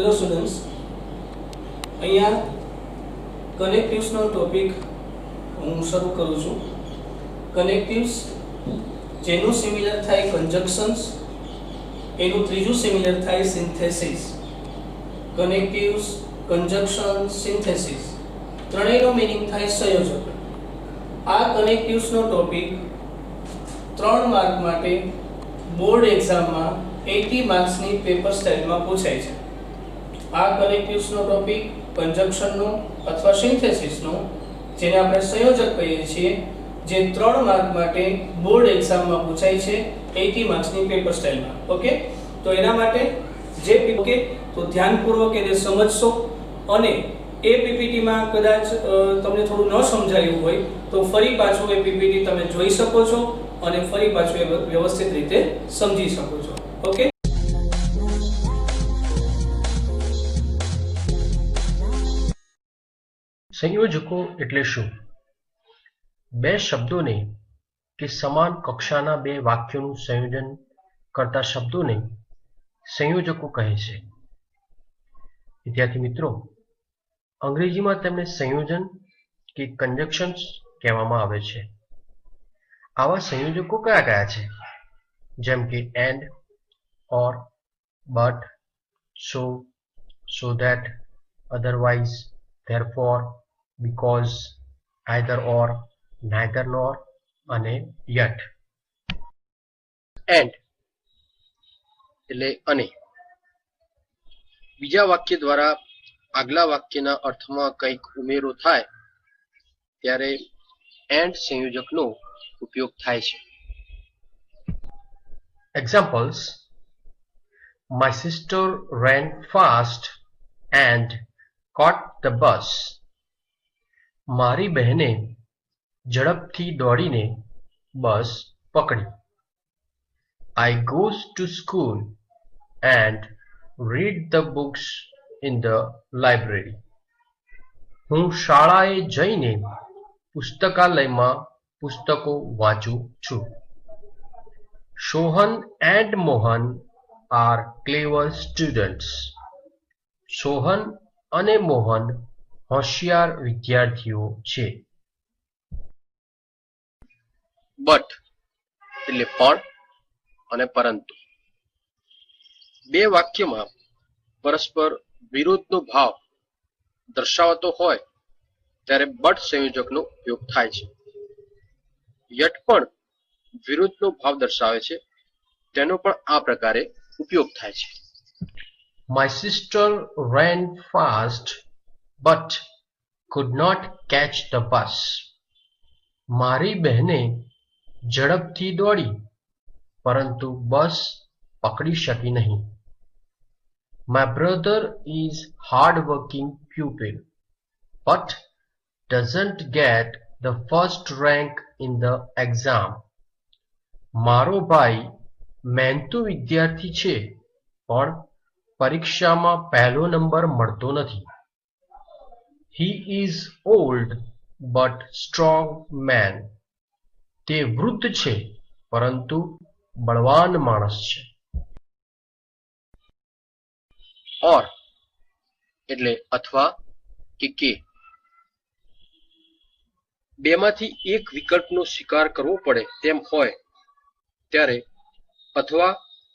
Hello students, અહીંયા કનેક્ટિવ્સનો topic હું શરૂ કરું છું. કનેક્ટિવ્સ જેનું સિમિલર થાય કન્જક્શન્સ, એનું ત્રીજું સિમિલર થાય synthesis. Connectives, conjunction, synthesis ત્રણેયનો meaning થાય સંયોજક. આ કનેક્ટિવ્સનો ટોપિક 3 માર્ક માટે બોર્ડ એક્ઝામમાં 80 માર્ક્સની પેપર સ્ટાઇલમાં પૂછાય છે. આ કનેક્ટિવ્સનો ટોપિક કન્જક્શનનો અથવા સિન્થેસિસનો, જેને આપણે સંયોજક કહીએ છીએ, જે 3 માર્ક માટે બોર્ડ એક્ઝામમાં પૂછાય છે 80 માર્ક્સની પેપર સ્ટાઇલમાં. ઓકે, તો એના માટે જે ઓકે તો ધ્યાનપૂર્વક એને સમજશો, અને એ પીપીટીમાં કદાચ તમને થોડું ન સમજાયું હોય તો ફરી પાછું એ પીપીટી તમે જોઈ શકો છો અને ફરી પાછું એ વ્યવસ્થિત રીતે સમજી શકો છો. ઓકે, સંયોજકો એટલે શું? બે શબ્દોને કે સમાન કક્ષાના બે વાક્યોનું સંયોજન કરતા શબ્દોને સંયોજકો કહે છે. વિદ્યાર્થી મિત્રો, અંગ્રેજીમાં તેમને સંયોજન કે કન્જક્શન્સ કહેવામાં આવે છે. આવા સંયોજકો કયા કયા છે? જેમ કે and, or, but, so that, otherwise, therefore, because, either or, neither nor અને yet. એન્ડ એટલે અને. બીજા વાક્ય દ્વારા આગલા વાક્યના અર્થમાં કંઈક ઉમેરો થાય ત્યારે એન્ડ સંયોજકનો ઉપયોગ થાય છે. Examples: My sister ran fast and caught the bus. મારી બહેને ઝડપથી દોડીને બસ પકડી. I goes to school and read the books in the library. હું શાળાએ જઈને પુસ્તકાલયમાં પુસ્તકો વાંચું છું. Sohan and Mohan are clever students. Sohan અને મોહન હોશિયાર વિદ્યાર્થીઓ છે. બટ એટલે પણ અને પરંતુ. બે વાક્યમાં પરસ્પર વિરોધનો ભાવ દર્શાવતો હોય ત્યારે બટ સંયોજકનો ઉપયોગ થાય છે. યટ પણ વિરુદ્ધનો ભાવ દર્શાવે છે, તેનો પણ આ પ્રકારે ઉપયોગ થાય છે. My sister ran fast but could not catch the bus. મારી બહેને ઝડપથી દોડી પરંતુ બસ પકડી શકી નહીં. My brother is hard-working pupil but doesn't get the first rank in the exam. મારો ભાઈ મહેનતુ વિદ્યાર્થી છે પણ પરીક્ષામાં પહેલો નંબર મળતો નથી. He is old but strong man. તે વૃદ્ધ છે પરંતુ બળવાન માણસ છે. ઓર એટલે અથવા કે. બેમાંથી એક વિકલ્પનો સ્વીકાર કરવો પડે તેમ હોય ત્યારે અથવા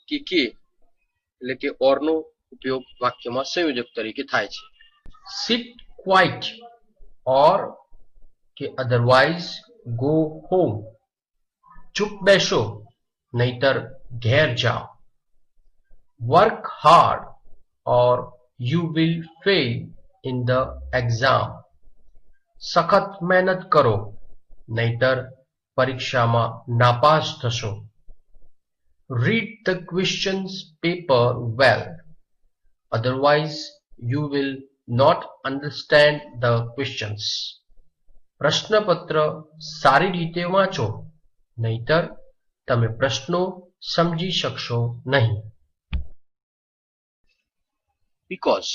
કે એટલે કે ઓરનો ઉપયોગ વાક્યમાં સંયોજક તરીકે થાય છે. Sit quiet or કે otherwise go home. ચૂપ બેસો નહીતર ઘેર જાઓ. Work hard or you will fail in the exam. સખત મહેનત કરો નહીતર પરીક્ષામાં નાપાસ થશો. Read the questions paper well, otherwise you will not understand the questions. પ્રશ્નપત્ર સારી રીતે વાંચો નહીતર તમે પ્રશ્નો સમજી શકશો નહીં. Because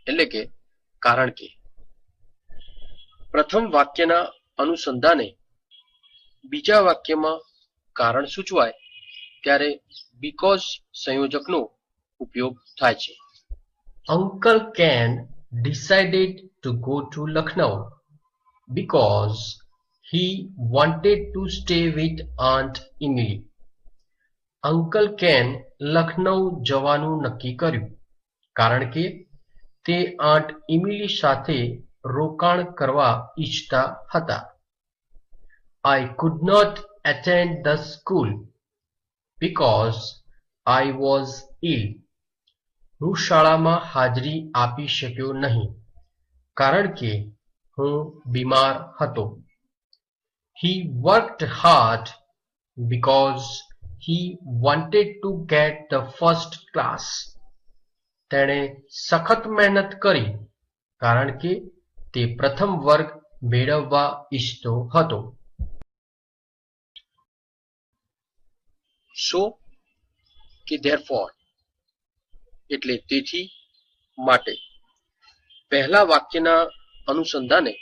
એટલે કે કારણ કે. પ્રથમ વાક્યના અનુસંધાને બીજા વાક્યમાં કારણ સૂચવાય ત્યારે because સંયોજકનો ઉપયોગ થાય છે. Uncle Ken decided to go to Lucknow because he wanted to stay with Aunt Emily. Uncle can Lucknow જવાનું નક્કી કર્યું કારણ કે તે આંટ ઇમિલી સાથે રોકાણ કરવા ઈચ્છતા હતા. I could not attend the school because I was ill. હું શાળામાં હાજરી આપી શક્યો નહીં કારણ કે હું બીમાર હતો. He worked hard because he wanted to get the first class. તેણે સખત મહેનત કરી કારણ કે તે પ્રથમ વર્ગ મેળવવા ઈચ્છતો હતો. So કે therefore એટલે તેથી માટે પહેલા વાક્યના અનુસંધાને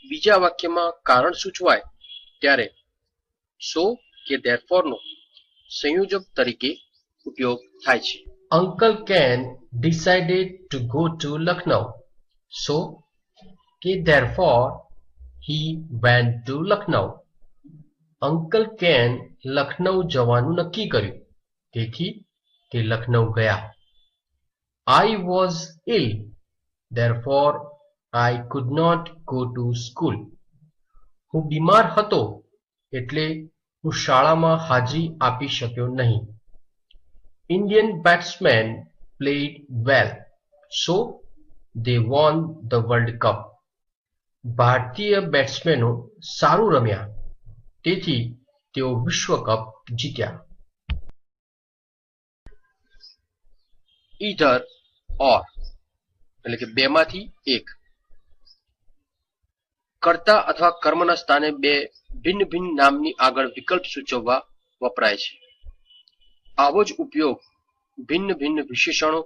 બીજા વાક્યમાં કારણ સૂચવાય ત્યારે so કે therefore નો સંયોજક તરીકે ઉપયોગ થાય છે. Uncle Ken decided to go to Lucknow. So કે therefore he went to Lucknow. Uncle Ken Lucknow જવાનું નક્કી કર્યું તેથી તે લખનઉ ગયા. I was ill. Therefore I could not go to school. હું બીમાર હતો એટલે હું શાળામાં હાજરી આપી શક્યો નહીં. Indian batsmen played well, so they won the World Cup. ભારતીય બેટ્સમેનો સારું રમ્યા તેથી તેઓ વિશ્વકપ જીત્યા. Either or એટલે કે બેમાંથી એક કર્તા અથવા કર્મના સ્થાને બે ભિન્ન ભિન્ન નામની આગળ વિકલ્પ સૂચવવા વપરાય છે. આવો જ ઉપયોગ ભિન્ન ભિન્ન વિશેષણો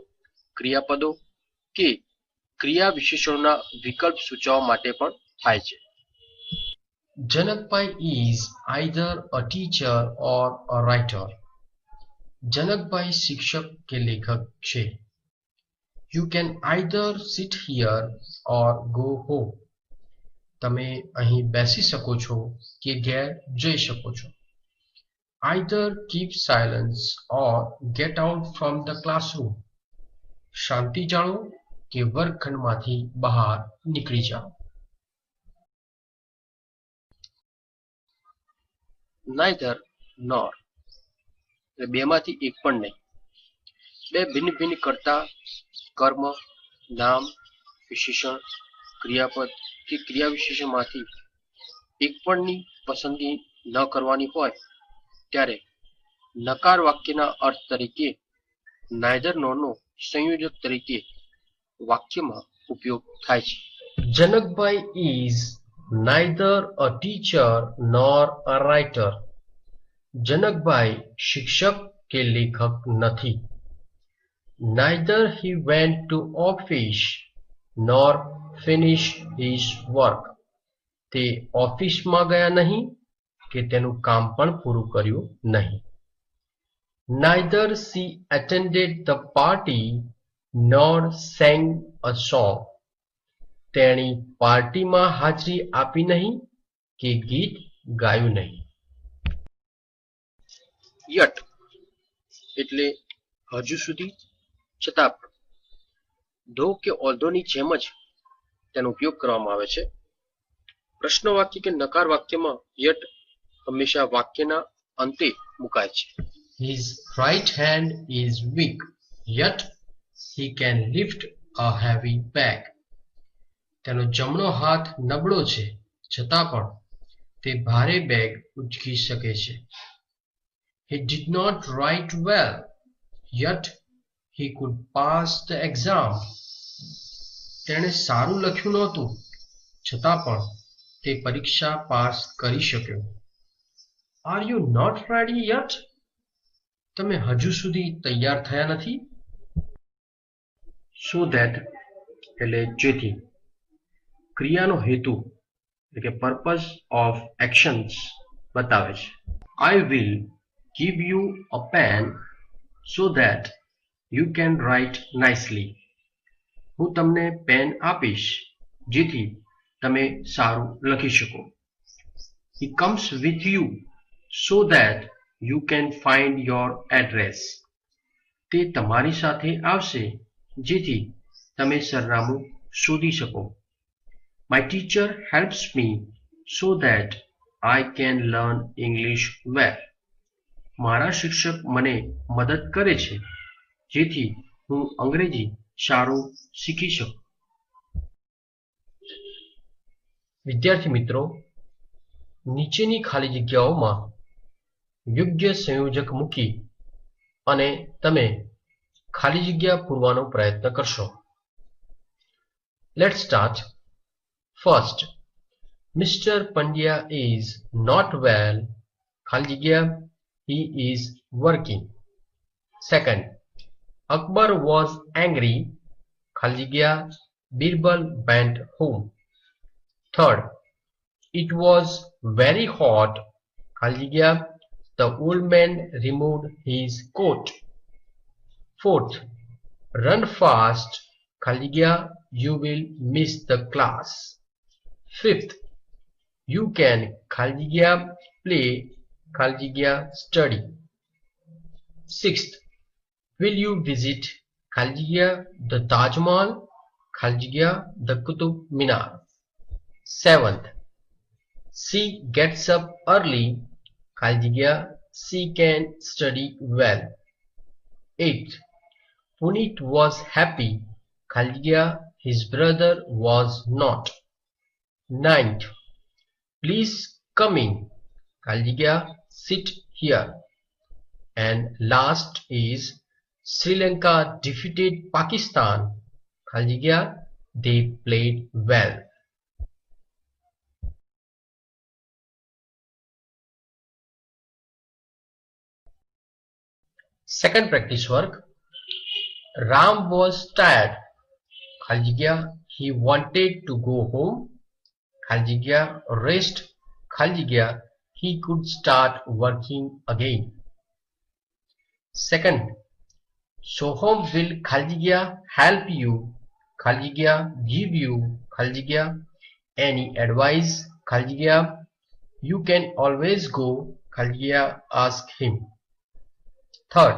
ક્રિયાપદો કે ક્રિયા વિશેષણોના વિકલ્પ સૂચવવા માટે પણ થાય છે. જનકભાઈ is either a teacher or a writer. જનકભાઈ શિક્ષક કે લેખક છે. You can either sit here or go home. તમે અહીં બેસી શકો છો કે ઘેર જઈ શકો છો. Either keep silence or get out from the classroom. શાંતિ જાળવો કે વર્ગખંડમાંથી બહાર નીકળી જાઓ. Neither nor એટલે બેમાંથી એક પણ નહીં. બે ભિન્ન ભિન્ન કર્તા કર્મ નામ વિશેષણ ક્રિયાપદ કે ક્રિયા વિશેષણમાંથી એક પણની પસંદગી ન કરવાની હોય ત્યારે નકાર વાક્યના અર્થ તરીકે neither nor નો સંયોજક તરીકે વાક્યમાં ઉપયોગ થાય છે. જનકભાઈ is neither a teacher nor a writer. જનકભાઈ શિક્ષક કે લેખક નથી. Neither he went to office nor finished his work. તે ઓફિસમાં ગયા નહીં કે તેનું કામ પણ પૂરું કર્યું નહીં. Neither she attended the party nor sang a song. તેણી પાર્ટીમાં હાજરી આપી નહીં કે ગીત ગાયું નહીં. Yet એટલે હજુ સુધી છતાં પણ ધો કે ઓલ્ધોની જેમ જ તેનો ઉપયોગ કરવામાં આવે છે. પ્રશ્ન વાક્ય કે નકાર વાક્યમાં yet હંમેશા વાક્યના અંતે મુકાય છે. His right hand is weak, yet he can lift a heavy bag. તેનો જમણો હાથ નબળો છે છતાં પણ તે ભારે બેગ ઉચકી શકે છે. He did not write well, yet he could pass the exam. તેણે સારું લખ્યું નહોતું છતાં પણ તે પરીક્ષા પાસ કરી શક્યો. Are you not ready yet? તમે હજુ સુધી તૈયાર થયા નથી? So that એટલે જેથી ક્રિયાનો હેતુ એટલે કે purpose of actions બતાવે છે. I will give you a pen so that you can write nicely. હું તમને પેન આપીશ જેથી તમે સારું લખી શકો. He comes with you so that you can find your address. તે તમારી સાથે આવશે જેથી તમે સરનામું શોધી શકો. My teacher helps me so that I can learn English well. મારા શિક્ષક મને મદદ કરે છે જેથી હું અંગ્રેજી સારું શીખી શકું. વિદ્યાર્થી મિત્રો, નીચેની ખાલી જગ્યાઓમાં યોગ્ય સંયોજક મૂકી અને તમે ખાલી જગ્યા પૂરવાનો પ્રયત્ન કરશો. Let's start. First, Mr. Pandya is not well. ખાલી જગ્યા he is working. Second, Akbar was angry. ખાલી જગ્યા Birbal went home. Third, it was very hot. ખાલી જગ્યા the old man removed his coat. Fourth, run fast. ખાલી જગ્યા you will miss the class. Fifth, you can ખાલી જગ્યા play ખાલી જગ્યા study. Sixth, will you visit ખાલી જગ્યા the Taj Mahal ખાલી જગ્યા the Qutub Minar. Seventh, she gets up early ખાલી જગ્યા she can study well. Eighth, Puneet was happy ખાલી જગ્યા his brother was not. Ninth, please come in ખાલી જગ્યા sit here. And last is Sri Lanka defeated Pakistan ખાલી જગ્યા they played well. Second practice work. Ram was tired ખાલી જગ્યા he wanted to go home ખાલી જગ્યા rest ખાલી જગ્યા he could start working again. Second, Soham will ખાલી જગ્યા help you ખાલી જગ્યા give you ખાલી જગ્યા any advice ખાલી જગ્યા you can always go ખાલી જગ્યા ask him. Third,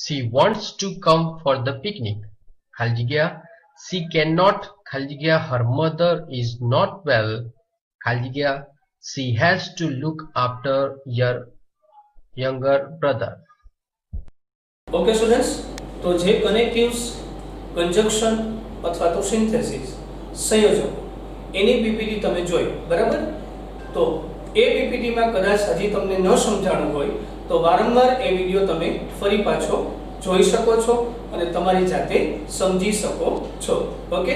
she wants to come for the picnic ખાલી જગ્યા she cannot ખાલી જગ્યા her mother is not well ખાલી જગ્યા she has to look after your younger brother. Okay students, તો જે કનેક્ટિવ્સ, કન્જક્શન અથવા તો સિન્થેસિસ સંયોજકો એની પીપીટી તમે જોઈ, બરાબર? તો એ પીપીટીમાં કદાચ હજી તમને ન સમજાણું હોય તો વારંવાર એ વિડીયો તમે ફરી પાછો જોઈ શકો છો અને તમારી જાતે સમજી શકો છો. ઓકે,